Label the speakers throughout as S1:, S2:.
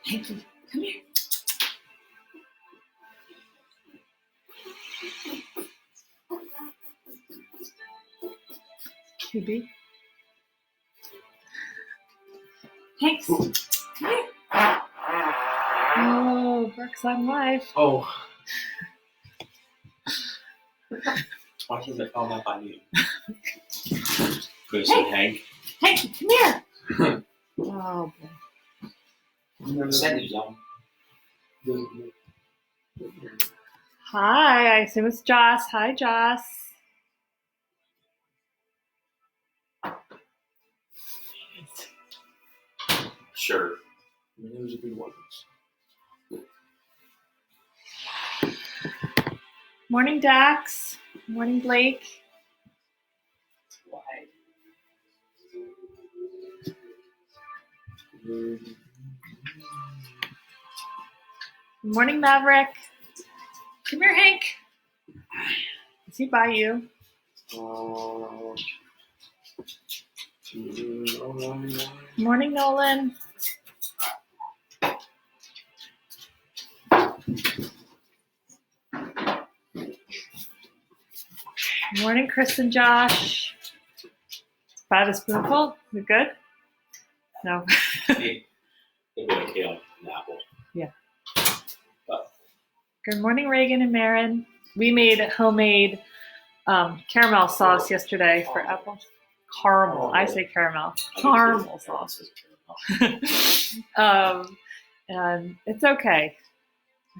S1: Hanky, come here. QB. Hanks, come here. Oh, Brooks on live.
S2: Oh. Why does it come up on you? Chris and Hank.
S1: Hanky, come here. Oh, boy. Hi, I assume it's Joss. Hi, Joss.
S2: Sure. I mean, it was a good one.
S1: Morning, Dax. Morning, Blake.
S2: Why?
S1: Morning, Maverick. Come here, Hank. Is he by you? Morning, Nolan. Morning, Chris and Josh. By the spoonful? You good? No.
S2: Hey, okay on an apple.
S1: Yeah.
S2: But.
S1: Good morning, Reagan and Marin. We made homemade caramel sauce yesterday for apple. Caramel. I say caramel. Caramel sauce. And it's okay.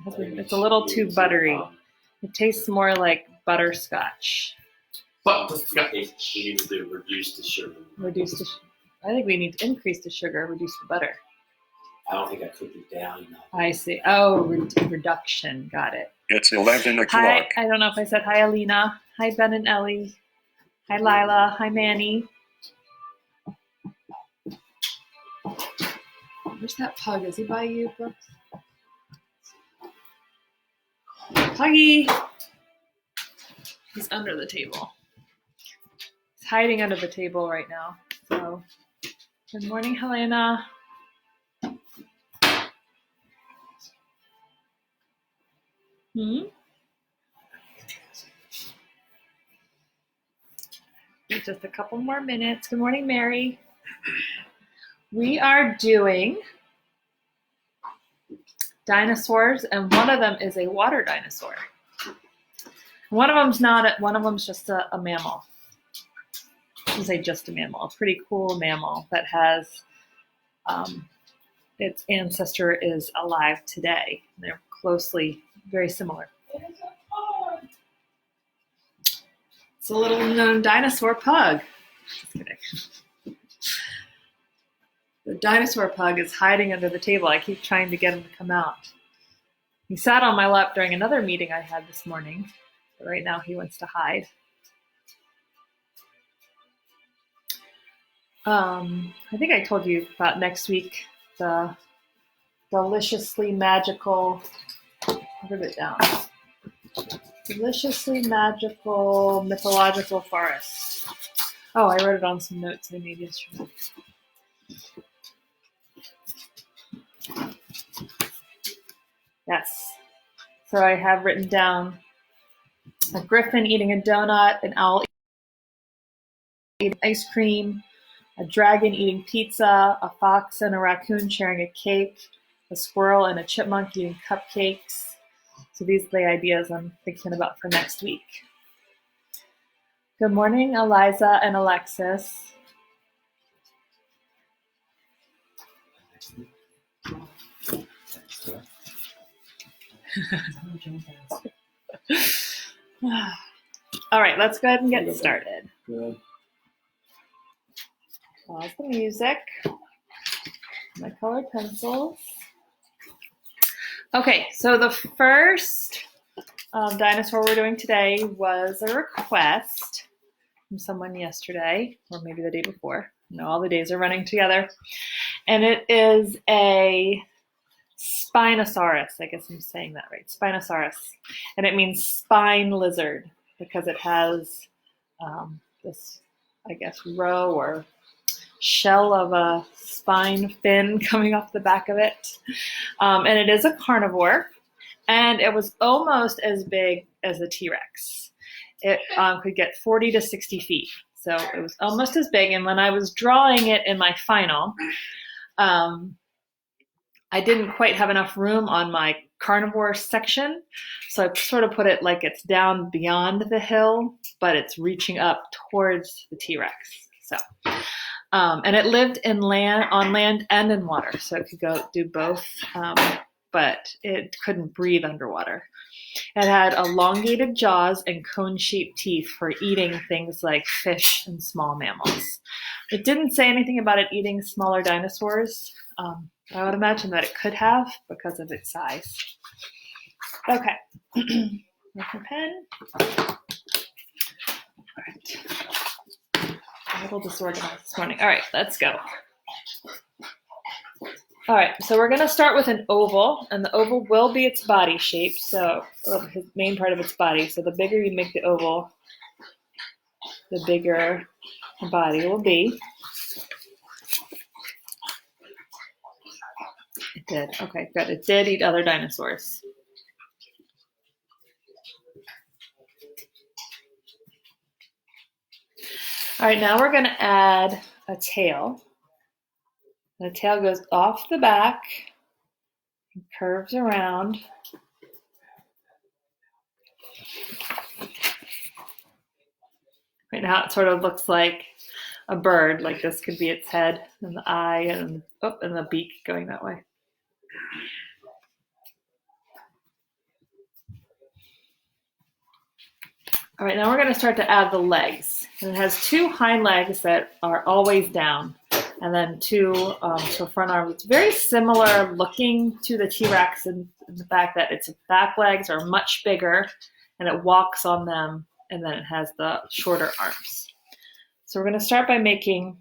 S1: It's a little too buttery. It tastes more like butterscotch.
S2: But we need to reduce the sugar.
S1: I think we need to increase the sugar, reduce the butter.
S2: I don't think I cooked it down enough.
S1: I see. Oh, reduction. Got it.
S3: It's 11 o'clock.
S1: Hi, I don't know if I said hi, Alina. Hi, Ben and Ellie. Hi, Lila. Hi, Manny. Where's that pug? Is he by you, Brooks? Puggy. He's under the table. He's hiding under the table right now. So, good morning, Helena. Just a couple more minutes. Good morning, Mary. We are doing dinosaurs, and one of them is a water dinosaur. One of them's not. One of them's just a mammal. I should say just a mammal. A pretty cool mammal that has its ancestor is alive today. They're closely, very similar. It's a little known dinosaur pug. Just kidding. The dinosaur pug is hiding under the table. I keep trying to get him to come out. He sat on my lap during another meeting I had this morning, but right now he wants to hide. I think I told you about next week, the deliciously magical, I wrote it down. Deliciously magical mythological forest. Oh, I wrote it on some notes I made yesterday. Yes. So I have written down a griffin eating a donut, an owl eating ice cream, a dragon eating pizza, a fox and a raccoon sharing a cake, a squirrel and a chipmunk eating cupcakes. So these are the ideas I'm thinking about for next week. Good morning, Eliza and Alexis. All right, let's go ahead and get started.
S2: Good.
S1: Pause the music. My colored pencils. Okay, so the first dinosaur we're doing today was a request from someone yesterday, or maybe the day before. No, all the days are running together. And it is a Spinosaurus. I guess I'm saying that right. Spinosaurus. And it means spine lizard because it has this, I guess, row or shell of a spine fin coming off the back of it. And it is a carnivore, and it was almost as big as a T-Rex. It could get 40 to 60 feet. So it was almost as big. And when I was drawing it in my final, I didn't quite have enough room on my carnivore section. So I sort of put it like it's down beyond the hill, but it's reaching up towards the T-Rex. So, and it lived on land and in water. So it could go do both, but it couldn't breathe underwater. It had elongated jaws and cone-shaped teeth for eating things like fish and small mammals. It didn't say anything about it eating smaller dinosaurs. I would imagine that it could have because of its size. Okay. With my pen. All right. A little disorganized this morning. All right, let's go. All right, so we're going to start with an oval, and the oval will be its body shape, so the main part of its body. So the bigger you make the oval, the bigger the body will be. It did. Okay, good. It did eat other dinosaurs. All right, now we're going to add a tail. The tail goes off the back and curves around. Right now it sort of looks like a bird, like this could be its head and the eye and the beak going that way. All right, now we're going to start to add the legs. And it has two hind legs that are always down, and then two front arms. It's very similar looking to the T-Rex in the fact that its back legs are much bigger, and it walks on them, and then it has the shorter arms. So we're going to start by making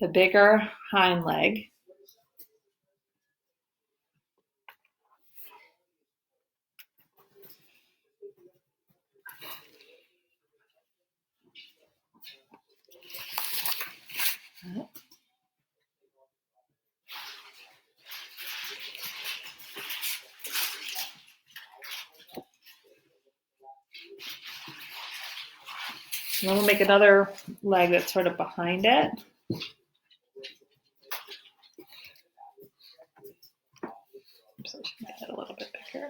S1: the bigger hind leg. And then we'll make another leg that's sort of behind it. So I should make that a little bit bigger.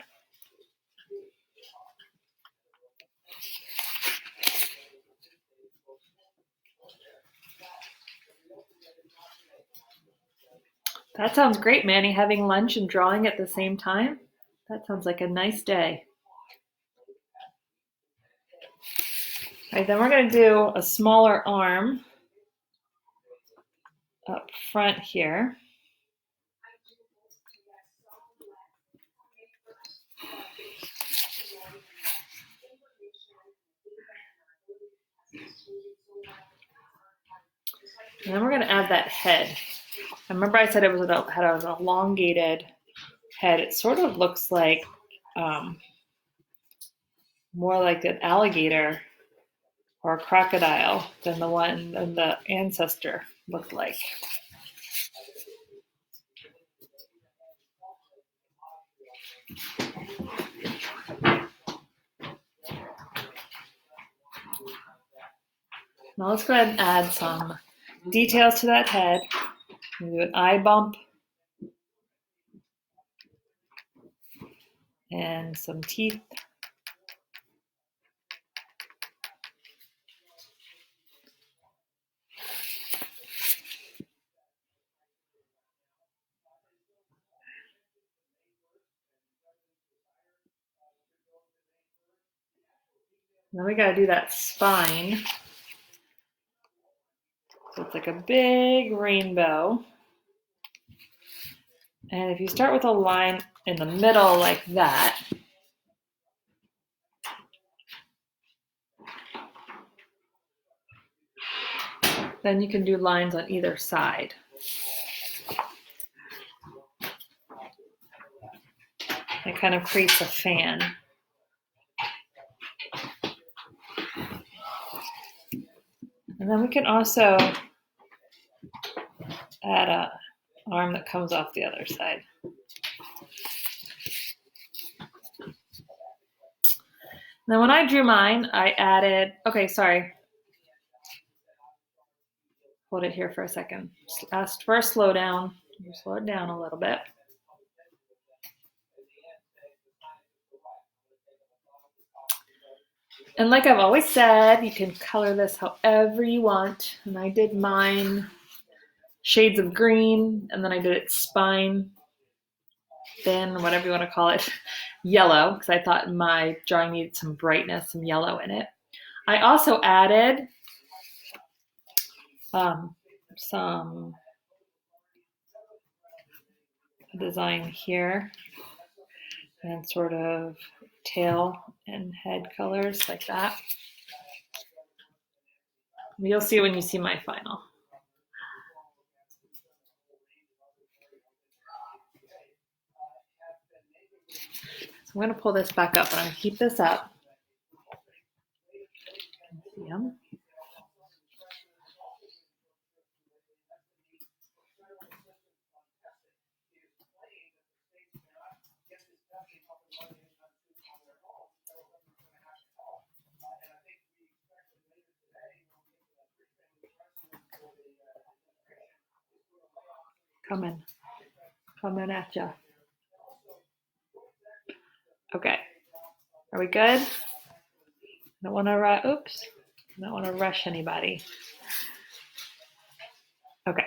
S1: That sounds great, Manny, having lunch and drawing at the same time. That sounds like a nice day. All right, then we're going to do a smaller arm up front here. And then we're going to add that head. I remember I said it had an elongated head. It sort of looks like more like an alligator or a crocodile than the one and the ancestor looked like. Now let's go ahead and add some details to that head. Do an eye bump and some teeth. Now we got to do that spine. So it's like a big rainbow. And if you start with a line in the middle like that, then you can do lines on either side. It kind of creates a fan. And then we can also add a arm that comes off the other side. Now when I drew mine, I added, okay, sorry. Hold it here for a second. Asked for a slow down. Slow it down a little bit. And like I've always said, you can color this however you want. And I did mine shades of green, and then I did it spine thin, whatever you want to call it, yellow, because I thought my drawing needed some brightness, some yellow in it. I also added some design here and sort of tail and head colors like that. You'll see when you see my final. So I'm going to pull this back up, and I'm going to keep this up. See them. Coming at ya. Okay, are we good? Don't want to don't want to rush anybody. Okay.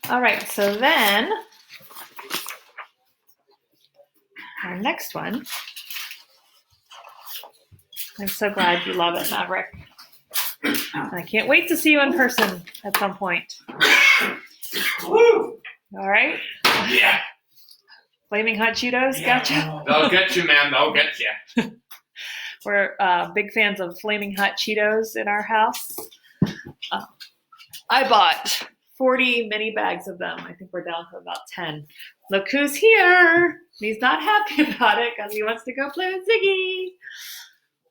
S1: All right, so then our next one. I'm so glad you love it, Maverick. I can't wait to see you in person at some point.
S2: Woo!
S1: All right?
S2: Yeah.
S1: Flaming Hot Cheetos,
S2: Yeah.
S1: gotcha.
S2: They'll get you, man. They'll get you.
S1: We're big fans of Flaming Hot Cheetos in our house. I bought 40 mini bags of them. I think we're down to about 10. Look who's here. He's not happy about it because he wants to go play with Ziggy.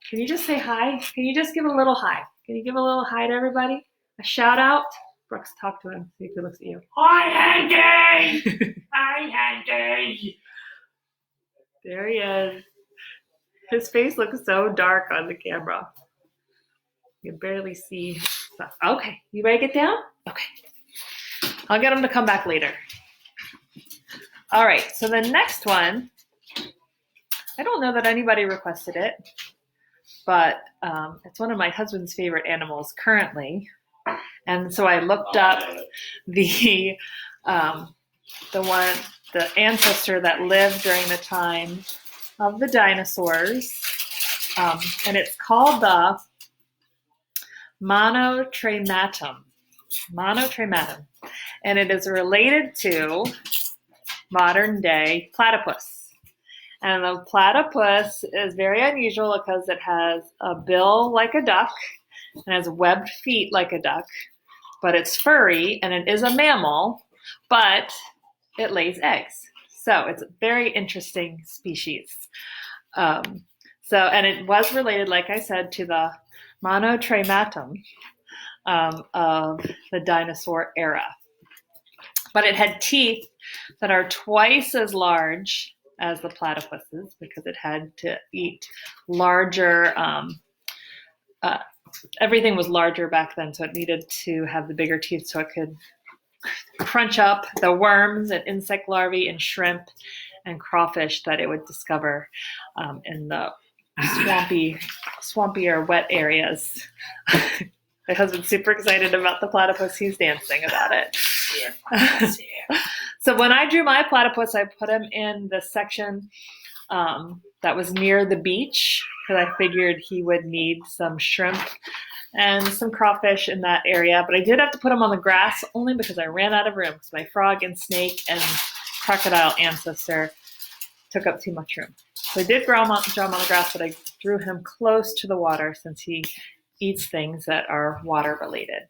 S1: Can you just say hi? Can you just give a little hi? Can you give a little hi to everybody? A shout out? Brooks, talk to him. See if he looks at you.
S2: Hi, Hanky! Hi, Hanky!
S1: There he is. His face looks so dark on the camera. You can barely see stuff. Okay, you ready to get down? Okay. I'll get him to come back later. All right, so the next one, I don't know that anybody requested it, but it's one of my husband's favorite animals currently. And so I looked up the ancestor that lived during the time of the dinosaurs. And it's called the Monotrematum. Monotrematum. And it is related to modern day platypus. And the platypus is very unusual because it has a bill like a duck and has webbed feet like a duck, but it's furry and it is a mammal, but it lays eggs. So it's a very interesting species. And it was related, like I said, to the Monotrematum of the dinosaur era. But it had teeth that are twice as large as the platypuses because it had to eat larger, everything was larger back then, so it needed to have the bigger teeth so it could crunch up the worms and insect larvae and shrimp and crawfish that it would discover in the swampy or wet areas. My husband's super excited about the platypus. He's dancing about it. So when I drew my platypus, I put him in the section that was near the beach because I figured he would need some shrimp and some crawfish in that area. But I did have to put him on the grass only because I ran out of room because my frog and snake and crocodile ancestor took up too much room. So I did draw him on the grass, but I drew him close to the water since he eats things that are water related.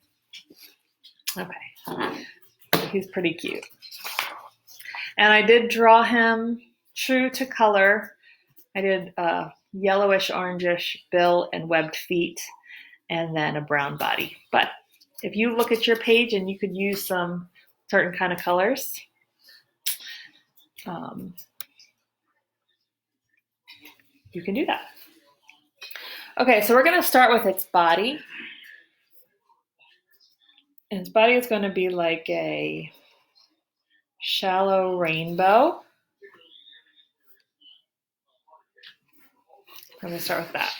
S1: Okay, he's pretty cute. And I did draw him true to color. I did a yellowish orangish bill and webbed feet and then a brown body. But if you look at your page and you could use some certain kind of colors, you can do that. Okay, so we're going to start with its body. And its body is going to be like a shallow rainbow. I'm going to start with that.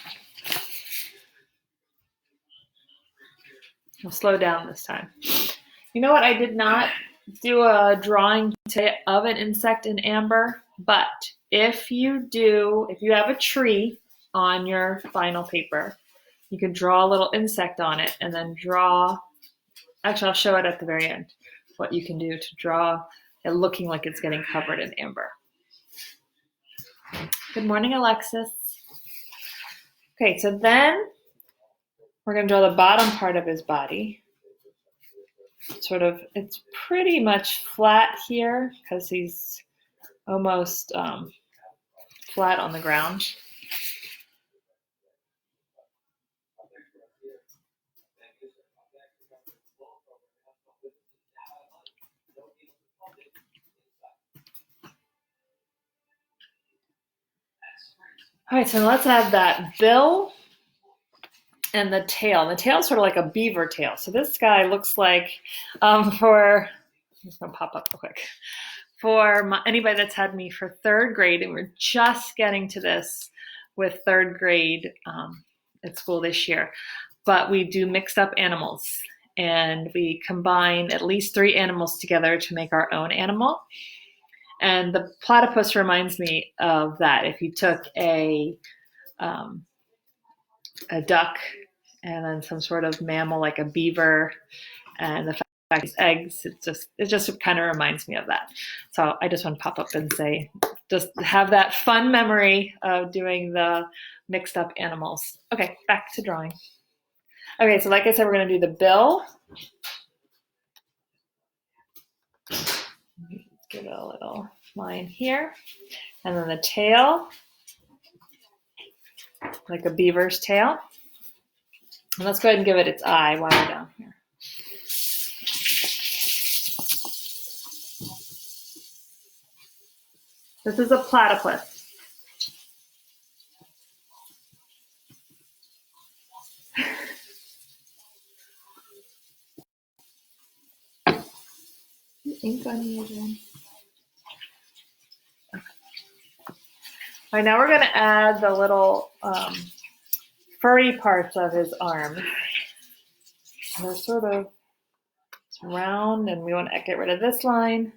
S1: I'll slow down this time. You know what? I did not do a drawing today of an insect in amber, but if you have a tree on your vinyl paper, you can draw a little insect on it and then actually I'll show it at the very end, what you can do to draw it looking like it's getting covered in amber. Good morning, Alexis. Okay, so then we're going to draw the bottom part of his body. It's pretty much flat here because he's almost flat on the ground. All right, so let's add that bill and the tail. The tail is sort of like a beaver tail. So this guy looks like, I'm just gonna pop up real quick. For anybody that's had me for third grade, and we're just getting to this with third grade at school this year, but we do mixed up animals and we combine at least 3 animals together to make our own animal. And the platypus reminds me of that. If you took a duck and then some sort of mammal like a beaver, and the fact it's eggs, it just kind of reminds me of that. So I just want to pop up and say, just have that fun memory of doing the mixed up animals. Okay, back to drawing. Okay, so like I said, we're going to do the bill. Give it a little line here. And then the tail, like a beaver's tail. And let's go ahead and give it its eye while we're down here. This is a platypus. Ink on you again. Okay. All right, now we're going to add the little furry parts of his arms. And they're sort of round, and we want to get rid of this line.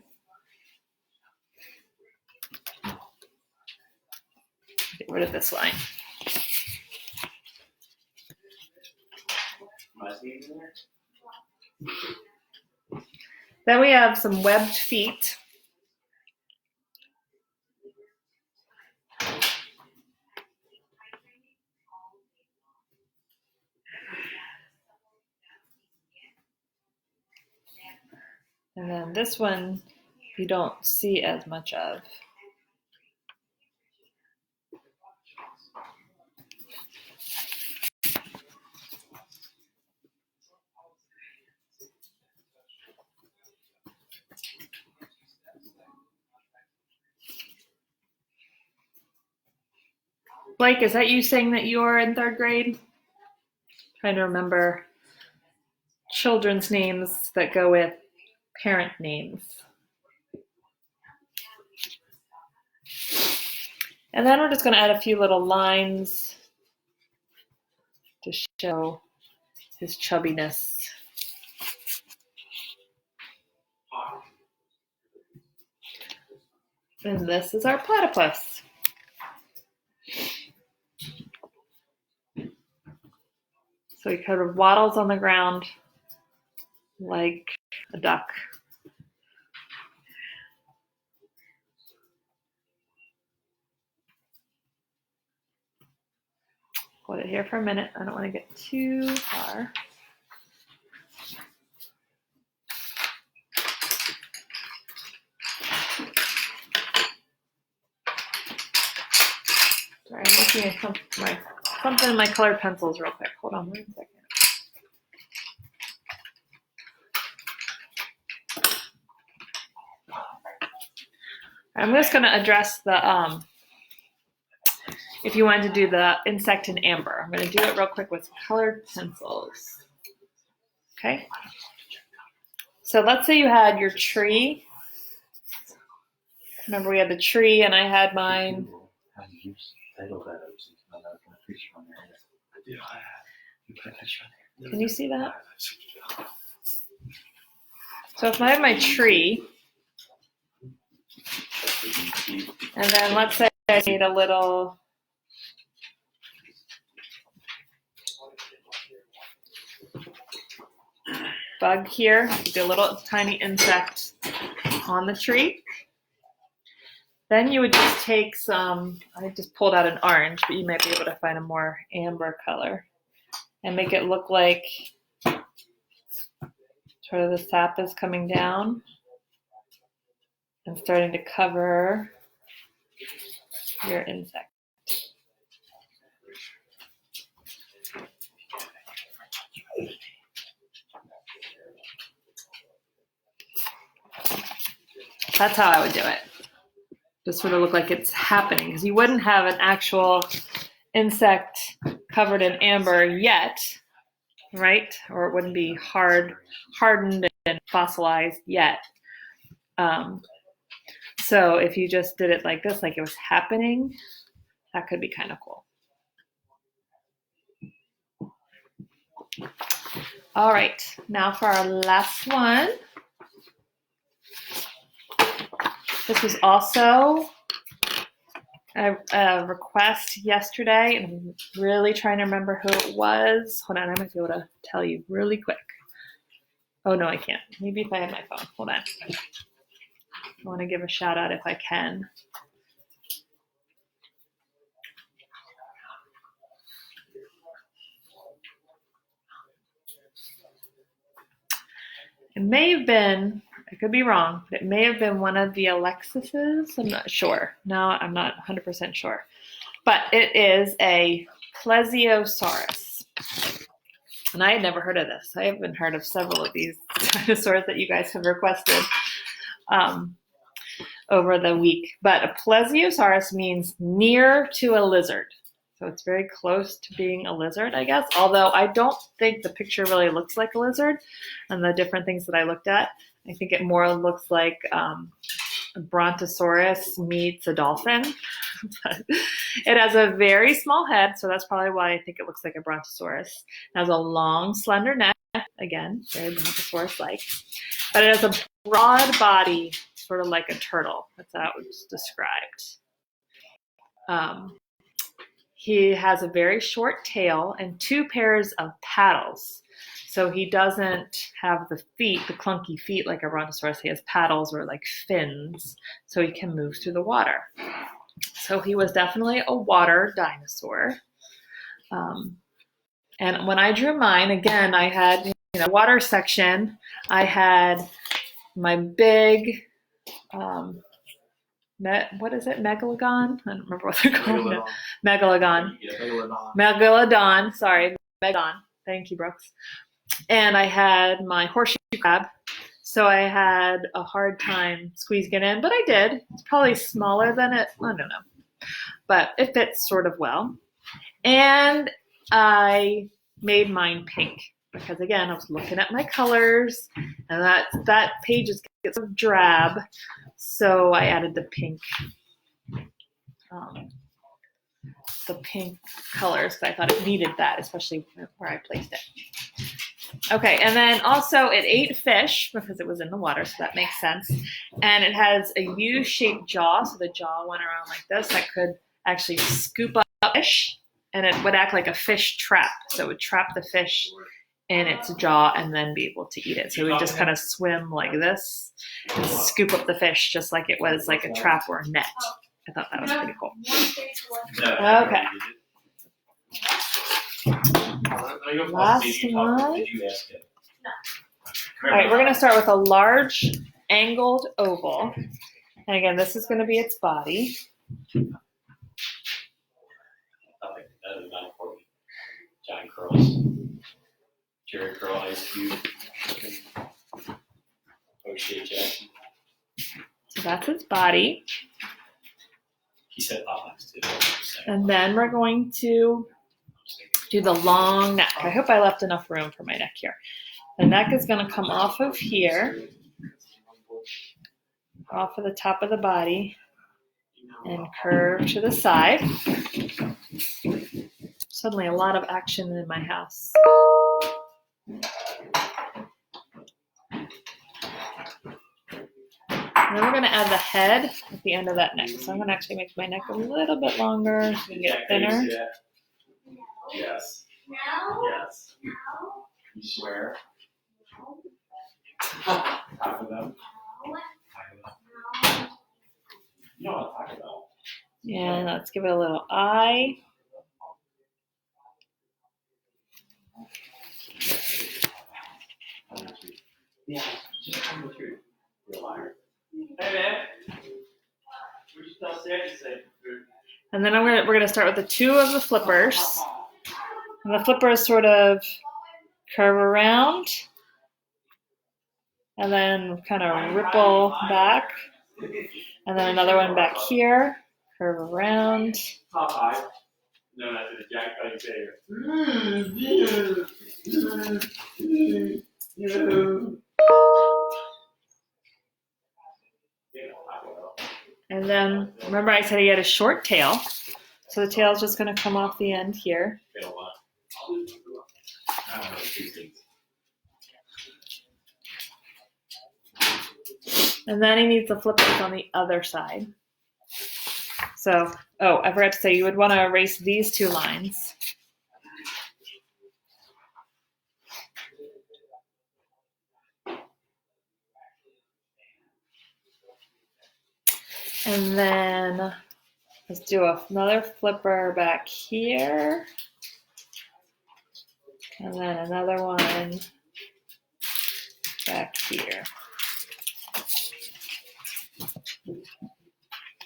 S1: Get rid of this line. Then we have some webbed feet. And then this one you don't see as much of. Blake, is that you saying that you're in third grade? Trying to remember children's names that go with parent names. And then we're just going to add a few little lines to show his chubbiness. And this is our platypus. So he kind of waddles on the ground like a duck. Hold it here for a minute. I don't want to get too far. Sorry, I'm looking at something in my colored pencils real quick. Hold on one second. I'm just going to address the, if you wanted to do the insect in amber. I'm going to do it real quick with colored pencils. Okay. So let's say you had your tree. Remember we had the tree and I had mine. Can you see that? So if I have my tree, and then let's say I need a little bug here, do a little tiny insect on the tree. Then you would just take some, I just pulled out an orange, but you might be able to find a more amber color and make it look like sort of the sap is coming down and starting to cover your insect. That's how I would do it. Just sort of look like it's happening, because you wouldn't have an actual insect covered in amber yet, right? Or it wouldn't be hardened and fossilized yet. So if you just did it like this, like it was happening, that could be kind of cool. All right, now for our last one. This was also a request yesterday, and I'm really trying to remember who it was. Hold on, I might be able to tell you really quick. Oh, no, I can't. Maybe if I had my phone. Hold on. I want to give a shout out if I can. It may have been, I could be wrong, but it may have been one of the Alexises. I'm not sure. No, I'm not 100% sure. But it is a plesiosaurus. And I had never heard of this. I haven't heard of several of these dinosaurs that you guys have requested over the week. But a plesiosaurus means near to a lizard. So it's very close to being a lizard, I guess. Although I don't think the picture really looks like a lizard. And the different things that I looked at, I think it more looks like a brontosaurus meets a dolphin. But it has a very small head, so that's probably why I think it looks like a brontosaurus. It has a long, slender neck, again, very brontosaurus-like. But it has a broad body, sort of like a turtle. That's how it was described. He has a very short tail and 2 pairs of paddles. So he doesn't have the feet, the clunky feet like a brontosaurus. He has paddles or like fins, so he can move through the water. So he was definitely a water dinosaur. And when I drew mine, again, I had water section. I had my big, what is it, megalogon? I don't remember what they're called. Megalodon. Megalodon, sorry, Megalodon. Thank you, Brooks. And I had my horseshoe crab. So I had a hard time squeezing it in, but I did. It's probably smaller than it, I don't know. But it fits sort of well. And I made mine pink because, again, I was looking at my colors, and that page gets sort of drab. So I added the pink colors because I thought it needed that, especially where I placed it. Okay, and then also it ate fish because it was in the water, so that makes sense. And it has a U-shaped jaw, so the jaw went around like this. That could actually scoop up fish, and it would act like a fish trap. So it would trap the fish in its jaw and then be able to eat it. So it would just kind of swim like this and scoop up the fish just like it was like a trap or a net. I thought that was pretty cool. Okay. Last one. All right, we're going to start with a large angled oval. And again, this is going to be its body.
S2: Giant curls. Jerry curl, ice cube. O'Shea Jackson.
S1: So that's its body.
S2: said Popeyes too.
S1: And then we're going to do the long neck. I hope I left enough room for my neck here. The neck is going to come off of here, off of the top of the body, and curve to the side. Suddenly a lot of action in my house. And then we're going to add the head at the end of that neck. So I'm going to actually make my neck a little bit longer so we can get it thinner.
S2: Yes. Yes. You swear? Half of them. You know what I'm talking about.
S1: And let's give it a little eye.
S2: Yeah, just tell me the truth. You're a liar. Hey man, we should tell Sandy to say food.
S1: And then we're gonna start with the two of the flippers. And the flippers sort of curve around, and then kind of ripple back, and then another one back here, curve around.
S2: Popeye, known after the Jack Cutting Saver.
S1: And then remember I said he had a short tail, so the tail is just going to come off the end here. And then he needs the flippers on the other side. So, oh, I forgot to say, you would want to erase these two lines. And then let's do another flipper back here. And then another one back here.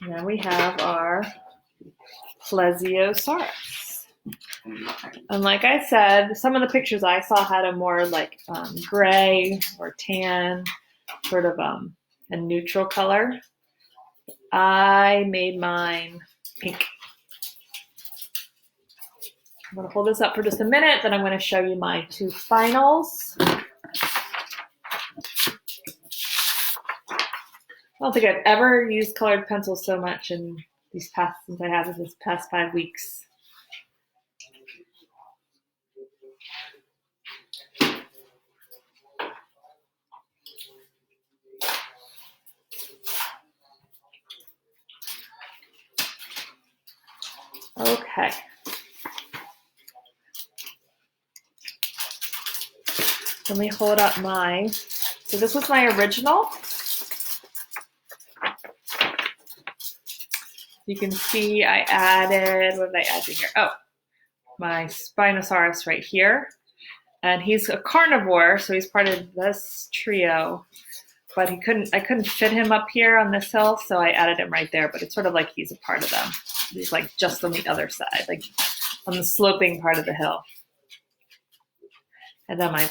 S1: And then we have our Plesiosaurus. And like I said, some of the pictures I saw had a more like gray or tan, sort of a neutral color. I made mine pink. I'm going to hold this up for just a minute, then I'm going to show you my two finals. I don't think I've ever used colored pencils so much in these past 5 weeks. Okay. Let me hold up mine. So this was my original. You can see I added, what did I add to here? Oh, my Spinosaurus right here. And he's a carnivore, so he's part of this trio. But I couldn't fit him up here on this hill, so I added him right there. But it's sort of like he's a part of them. He's like just on the other side, like on the sloping part of the hill. And then my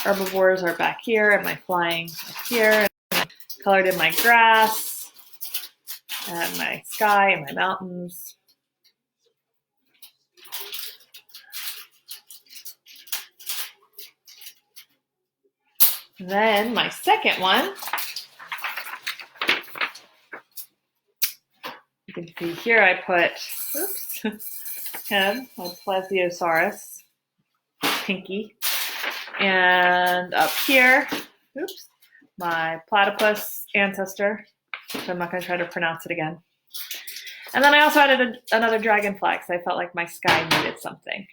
S1: herbivores are back here, and my flying up here. And I colored in my grass, and my sky, and my mountains. And then my second one, you can see here I put, him, my Plesiosaurus, Pinky. And up here, my platypus ancestor. So I'm not going to try to pronounce it again. And then I also added another dragonfly because I felt like my sky needed something.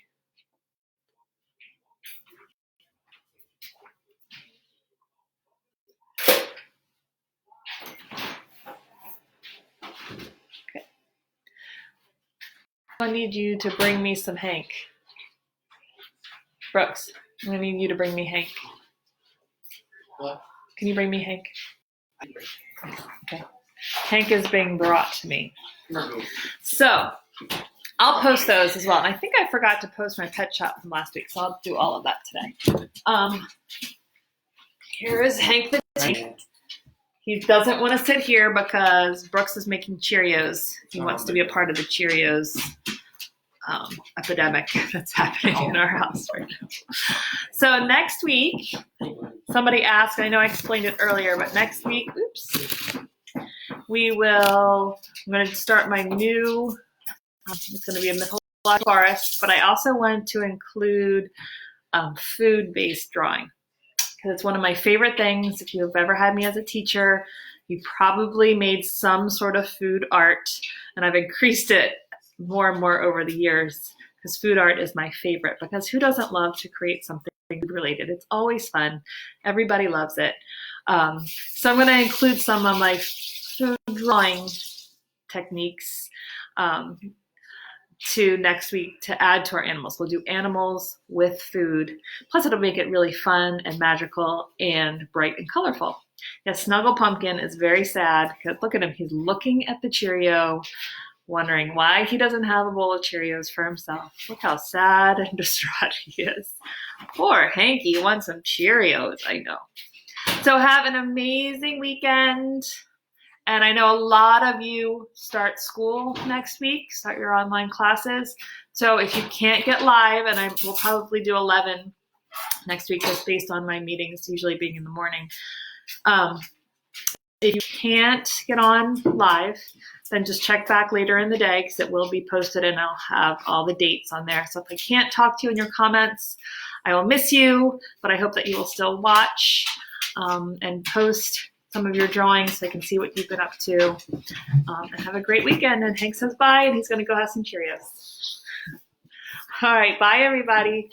S1: Okay. I need you to bring me some Hank. Brooks, I'm going to need you to bring me Hank.
S2: What?
S1: Can you bring me Hank? Okay. Hank is being brought to me. So I'll post those as well. And I think I forgot to post my pet shop from last week, so I'll do all of that today. Here is Hank the Tank. He doesn't want to sit here because Brooks is making Cheerios. He wants to be a part of the Cheerios epidemic that's happening in our house right now. So next week, somebody asked, I know I explained it earlier, but next week, I'm going to start my new, it's going to be a mythological forest, but I also want to include food-based drawing because it's one of my favorite things. If you've ever had me as a teacher, you probably made some sort of food art, and I've increased it more and more over the years because food art is my favorite, because who doesn't love to create something food related? It's always fun. Everybody loves it. So I'm going to include some of my food drawing techniques to next week to add to our animals. We'll do animals with food. Plus it'll make it really fun and magical and bright and colorful. Yes, Snuggle Pumpkin is very sad because look at him. He's looking at the Cheerio, wondering why he doesn't have a bowl of Cheerios for himself. Look how sad and distraught he is. Poor Hanky wants some Cheerios, I know. So have an amazing weekend. And I know a lot of you start school next week, start your online classes. So if you can't get live, and I will probably do 11 next week just based on my meetings usually being in the morning. If you can't get on live, then just check back later in the day because it will be posted and I'll have all the dates on there. So if I can't talk to you in your comments, I will miss you, but I hope that you will still watch and post some of your drawings so I can see what you've been up to. And have a great weekend. And Hank says bye, and he's going to go have some Cheerios. All right, bye everybody.